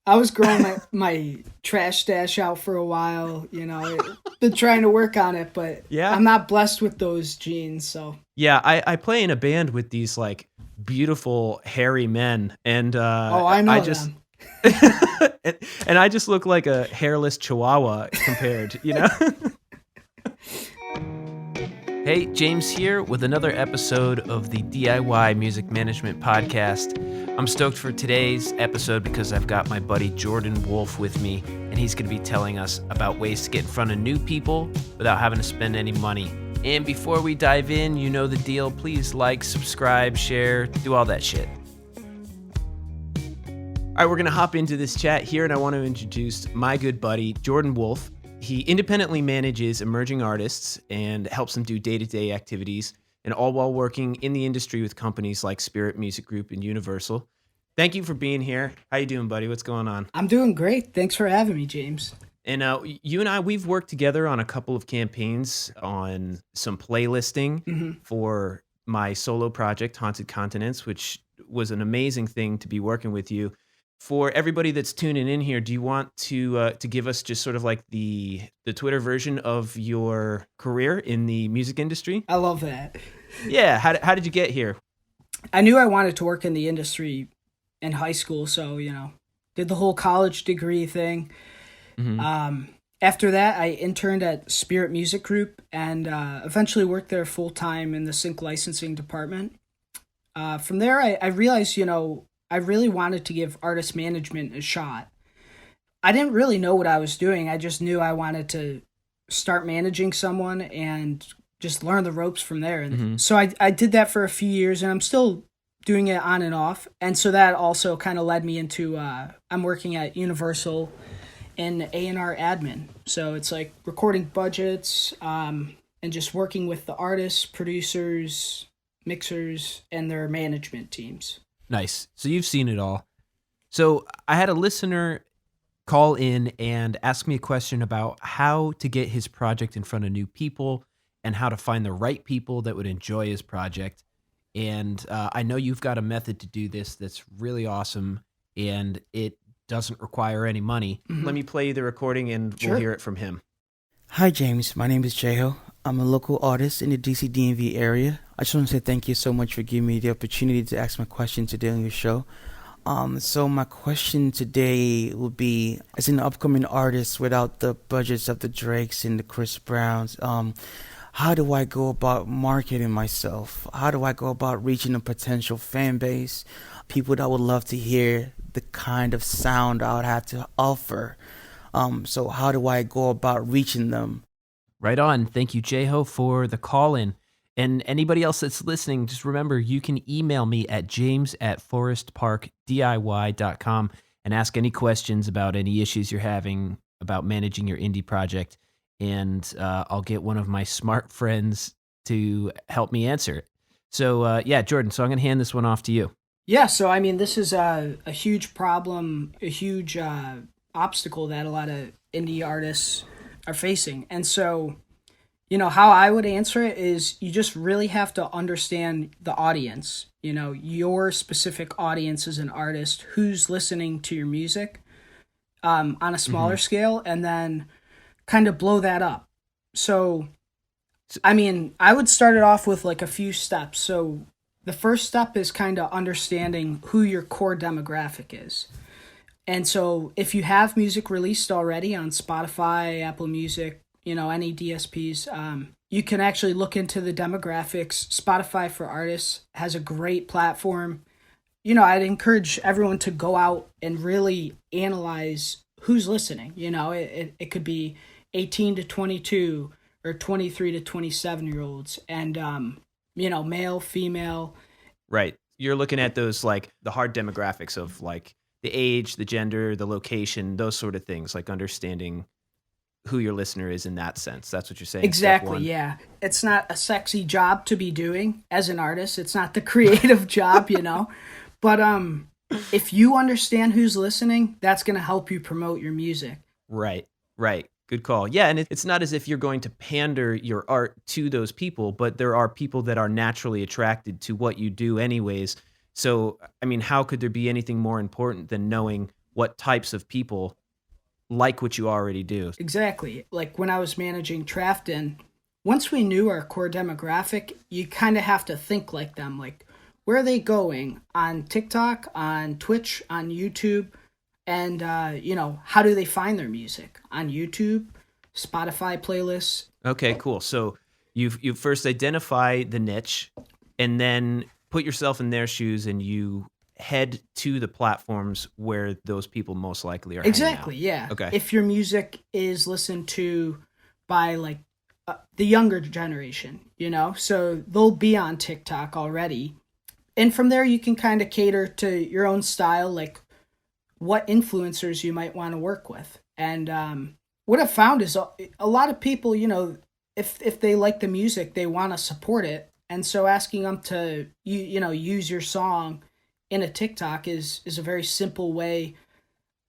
I was growing my trash stash out for a while, been trying to work on it, but Yeah. I'm not blessed with those genes, so. Yeah, I play in a band with these like beautiful hairy men, and Oh, I I know just them. and I just look like a hairless chihuahua compared, you know? Hey, James here with another episode of the DIY Music Management Podcast. I'm stoked for today's episode because I've got my buddy Jordan Wolf with me, and he's going to be telling us about ways to get in front of new people without having to spend any money. And before we dive in, you know the deal. Please like, subscribe, share, do all that shit. All right, we're going to hop into this chat here, and I want to introduce my good buddy, Jordan Wolf. He independently manages emerging artists and helps them do day-to-day activities, and all while working in the industry with companies like Spirit Music Group and Universal. Thank you for being here. How you doing, buddy? What's going on? I'm doing great. Thanks for having me, James. And you and I, we've worked together on a couple of campaigns on some playlisting for my solo project, Haunted Continents, which was an amazing thing to be working with you. For everybody that's tuning in here, do you want to give us just sort of like the Twitter version of your career in the music industry? I love that. Yeah, how did you get here? I knew I wanted to work in the industry in high school, so, did the whole college degree thing. After that, I interned at Spirit Music Group and eventually worked there full-time in the sync licensing department. From there, I realized, I really wanted to give artist management a shot. I didn't really know what I was doing. I just knew I wanted to start managing someone and just learn the ropes from there. And so I did that for a few years, and I'm still doing it on and off. And so that also kind of led me into, I'm working at Universal in A&R admin. So it's like recording budgets and just working with the artists, producers, mixers, and their management teams. Nice. So you've seen it all. So I had a listener call in and ask me a question about how to get his project in front of new people and how to find the right people that would enjoy his project. And I know you've got a method to do this that's really awesome, and it doesn't require any money. Let me play the recording and we'll hear it from him. Hi, James. My name is Jeho. I'm a local artist in the DC DMV area. I just want to say thank you so much for giving me the opportunity to ask my question today on your show. So my question today would be, as an upcoming artist without the budgets of the Drakes and the Chris Browns, how do I go about marketing myself? How do I go about reaching a potential fan base, people that would love to hear the kind of sound I would have to offer? So how do I go about reaching them? Right on. Thank you, Jeho, for the call-in. And anybody else that's listening, just remember, you can email me at james@forestparkdiy.com and ask any questions about any issues you're having about managing your indie project, and I'll get one of my smart friends to help me answer it. So, Jordan, so I'm going to hand this one off to you. Yeah, so I mean, this is a huge problem, a huge obstacle that a lot of indie artists are facing. And so, how I would answer it is you just really have to understand the audience, your specific audience as an artist, who's listening to your music on a smaller scale, and then kind of blow that up. So, I mean, I would start it off with like a few steps. So the first step is kind of understanding who your core demographic is. And so if you have music released already on Spotify, Apple Music, any DSPs, you can actually look into the demographics. Spotify for Artists has a great platform. I'd encourage everyone to go out and really analyze who's listening. It could be 18 to 22 or 23 to 27-year-olds and, male, female. Right. You're looking at those, like, the hard demographics of, like, the age, the gender, the location, those sort of things, like understanding who your listener is in that sense. That's what you're saying. Exactly, yeah. It's not a sexy job to be doing as an artist. It's not the creative job, But if you understand who's listening, that's going to help you promote your music. Right. Good call. Yeah, and it's not as if you're going to pander your art to those people, but there are people that are naturally attracted to what you do anyways. So, I mean, how could there be anything more important than knowing what types of people like what you already do. Exactly. Like when I was managing Trafton, once we knew our core demographic, you kind of have to think like them. Like, where are they going on TikTok, on Twitch, on YouTube? And, how do they find their music? On YouTube, Spotify playlists. Okay, cool. So you first identify the niche and then put yourself in their shoes and you head to the platforms where those people most likely are Exactly, hanging out. yeah. Okay. If your music is listened to by, like, the younger generation, so they'll be on TikTok already. And from there, you can kind of cater to your own style, like what influencers you might want to work with. And what I've found is a lot of people, if they like the music, they want to support it. And so asking them to, use your song in a TikTok is a very simple way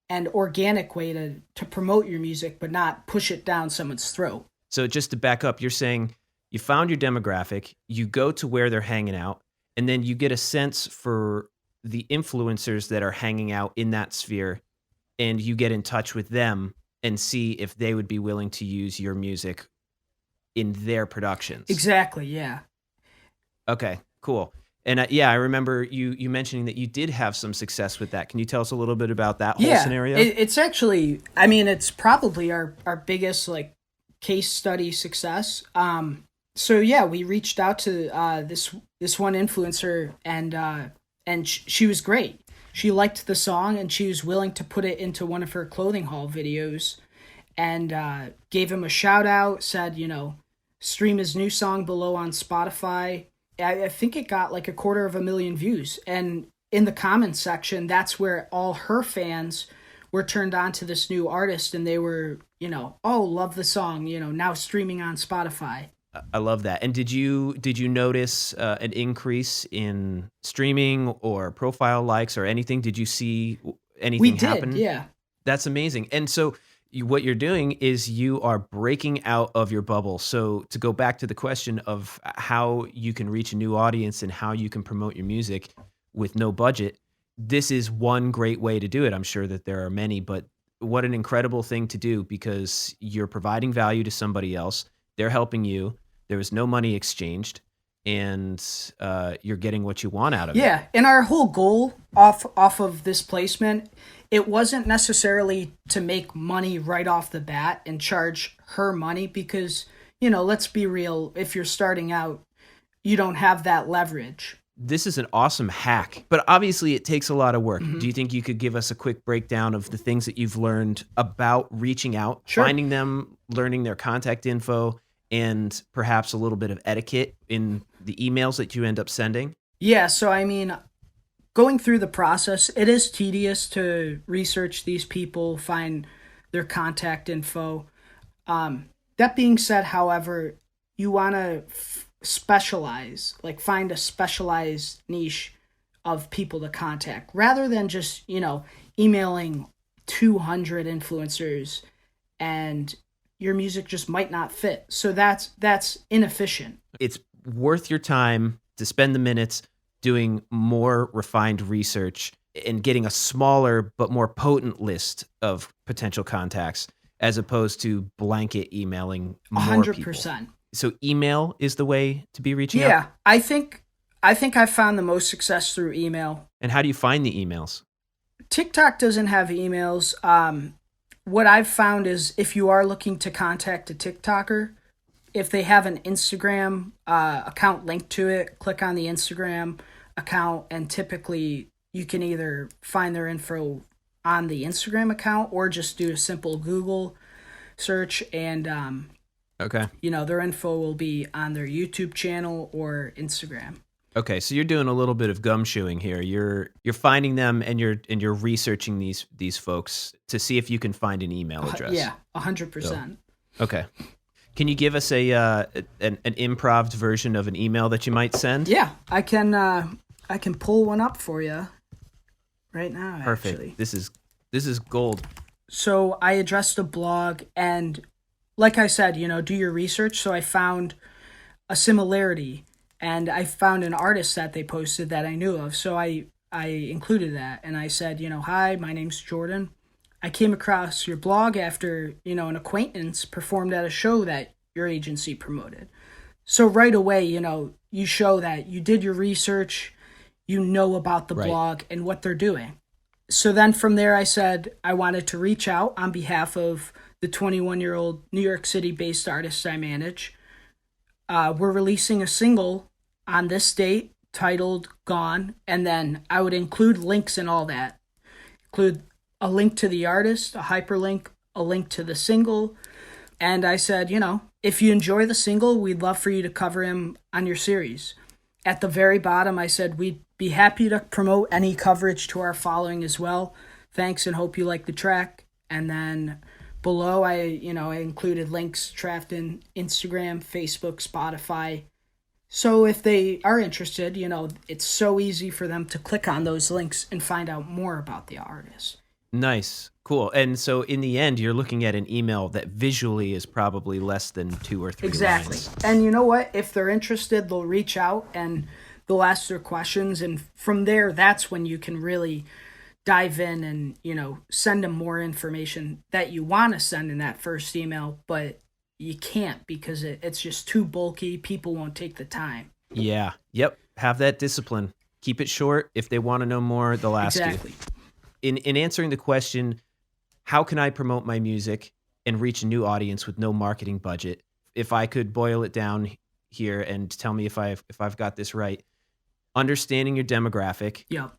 and organic way to promote your music, but not push it down someone's throat. So just to back up, you're saying you found your demographic, you go to where they're hanging out, and then you get a sense for the influencers that are hanging out in that sphere, and you get in touch with them and see if they would be willing to use your music in their productions. Exactly, yeah. Okay, cool. And I remember you mentioning that you did have some success with that. Can you tell us a little bit about that whole scenario? It's actually, it's probably our biggest like case study success. So yeah, we reached out to this one influencer and she was great. She liked the song and she was willing to put it into one of her clothing haul videos, and gave him a shout out. Said, stream his new song below on Spotify. I think it got like 250,000 views. And in the comments section, that's where all her fans were turned on to this new artist, and they were, oh, love the song, now streaming on Spotify. I love that. And did you notice an increase in streaming or profile likes or anything? Did you see anything happen? We did, yeah. That's amazing. And so what you're doing is you are breaking out of your bubble. So to go back to the question of how you can reach a new audience and how you can promote your music with no budget, this is one great way to do it. I'm sure that there are many, but what an incredible thing to do, because you're providing value to somebody else. They're helping you. There was no money exchanged, and you're getting what you want out of it. Yeah, and our whole goal off of this placement, it wasn't necessarily to make money right off the bat and charge her money, because, let's be real, if you're starting out, you don't have that leverage. This is an awesome hack, but obviously it takes a lot of work. Mm-hmm. Do you think you could give us a quick breakdown of the things that you've learned about reaching out, Sure. finding them, learning their contact info, and perhaps a little bit of etiquette in the emails that you end up sending? Yeah, so going through the process, it is tedious to research these people, find their contact info. That being said, however, you want to specialize, like find a specialized niche of people to contact, rather than just, emailing 200 influencers and your music just might not fit. So that's inefficient. It's worth your time to spend the minutes doing more refined research and getting a smaller but more potent list of potential contacts, as opposed to blanket emailing more 100%. people. So email is the way to be reaching out? Yeah, I think I've found the most success through email. And how do you find the emails? TikTok doesn't have emails. What I've found is if you are looking to contact a TikToker, if they have an Instagram account linked to it, click on the Instagram account, and typically you can either find their info on the Instagram account or just do a simple Google search, and okay, their info will be on their YouTube channel or Instagram. Okay, so you're doing a little bit of gumshoeing here. You're finding them and you're researching these folks to see if you can find an email address. Yeah, 100%. So, okay. Can you give us an improv version of an email that you might send? Yeah, I can pull one up for you right now. Perfect. Actually. This is gold. So I addressed a blog, and like I said, do your research. So I found a similarity, and I found an artist that they posted that I knew of. So I I included that, and I said, hi, my name's Jordan. I came across your blog after, an acquaintance performed at a show that your agency promoted. So right away, you show that you did your research, you know about the blog and what they're doing. So then from there, I said I wanted to reach out on behalf of the 21-year-old New York City-based artist I manage. We're releasing a single on this date titled Gone, and then I would include links and all that. Include a link to the artist, a hyperlink, a link to the single. And I said, if you enjoy the single, we'd love for you to cover him on your series. At the very bottom, I said we'd be happy to promote any coverage to our following as well. Thanks, and hope you like the track. And then below, I included links trapped in Instagram, Facebook, Spotify. So if they are interested, it's so easy for them to click on those links and find out more about the artist. Nice. Cool. And so in the end, you're looking at an email that visually is probably less than 2 or 3 exactly. lines. And you know what? If they're interested, they'll reach out and they'll ask their questions. And from there, that's when you can really dive in and, send them more information that you want to send in that first email, but you can't because it's just too bulky. People won't take the time. Yeah. Yep. Have that discipline. Keep it short. If they want to know more, they'll ask exactly. you. In answering the question, how can I promote my music and reach a new audience with no marketing budget? If I could boil it down here and tell me if I've got this right, understanding your demographic, Yep.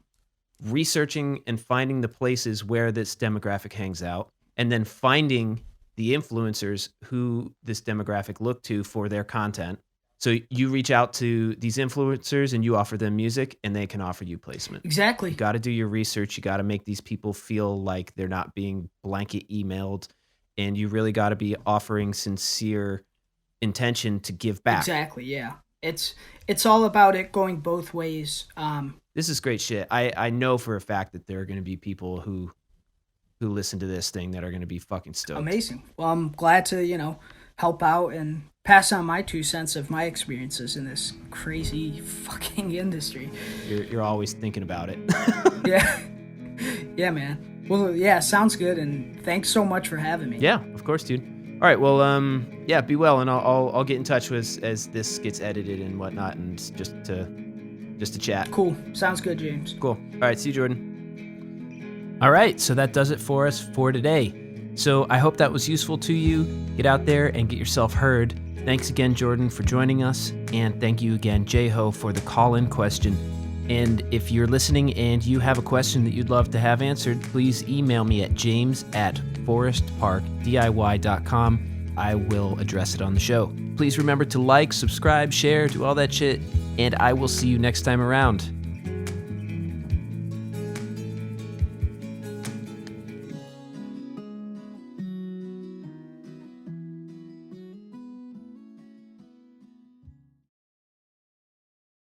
researching and finding the places where this demographic hangs out, and then finding the influencers who this demographic look to for their content. So you reach out to these influencers and you offer them music and they can offer you placement. Exactly. You got to do your research. You got to make these people feel like they're not being blanket emailed, and you really got to be offering sincere intention to give back. Exactly. Yeah. It's all about it going both ways. This is great shit. I know for a fact that there are going to be people who listen to this thing that are going to be fucking stoked. Amazing. Well, I'm glad to, help out and pass on my 2 cents of my experiences in this crazy fucking industry. You're always thinking about it. Yeah. Yeah, man. Well, yeah, sounds good, and thanks so much for having me. Yeah, of course, dude. All right, well, yeah, be well, and I'll get in touch with as this gets edited and whatnot, and just to chat. Cool. Sounds good, James. Cool. All right, see you, Jordan. All right, so that does it for us for today. So I hope that was useful to you. Get out there and get yourself heard. Thanks again, Jordan, for joining us. And thank you again, Jeho, for the call-in question. And if you're listening and you have a question that you'd love to have answered, please email me at james@forestparkdiy.com. I will address it on the show. Please remember to like, subscribe, share, do all that shit. And I will see you next time around.